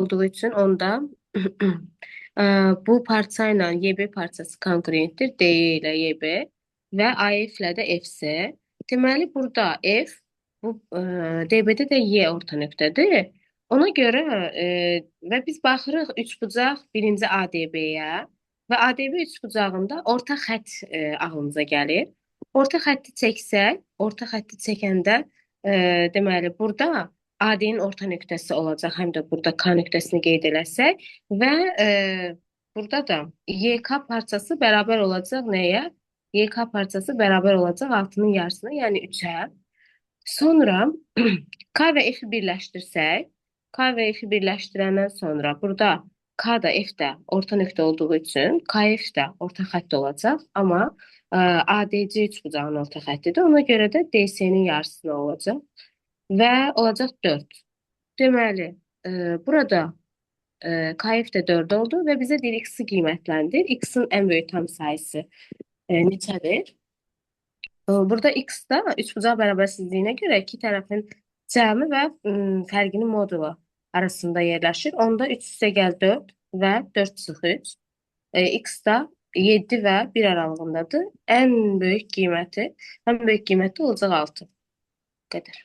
olduğu üçün onda bu parça ilə YB parçası konkurentdir. D ilə YB və AF ilə də FC. Deməli burada F bu DB-də də Y orta nöqtədir. Ona görə və biz baxırıq üçbucaq birinci ADB-yə və ADB üçbucağında orta xətt ağlımıza gəlir. Orta xətti çəksək, orta xətti çəkəndə deməli burada AD-nin orta nöqtəsi olacaq, həm də burada K nöqtəsini qeyd eləsək və burada da YK parçası bərabər olacaq nəyə? YK parçası bərabər olacaq 6-nın yarısına, yəni 3-ə. Sonra K və F-i birləşdirsək, K və F-i birləşdirəndən sonra burada K da F də orta nöqtə olduğu üçün KF də orta xətt olacaq, amma ADC üçbucağın orta xəttidir. Ona görə də DC-nin yarısına olacaq və olacaq 4. Deməli, burada KF də 4 oldu və bizə deyir X-i qiymətləndir. X-in ən böyük tam sayısı neçədir? Burada X da üçbucaq bərabərsizliyinə görə iki tərəfin cəmi və fərqinin modulu arasında yerləşir. Onda 3 üstə gəl 4 və 4 çıx 3. X da 7 və 1 aralığındadır. Ən böyük qiyməti olacaq 6. Bu qədər.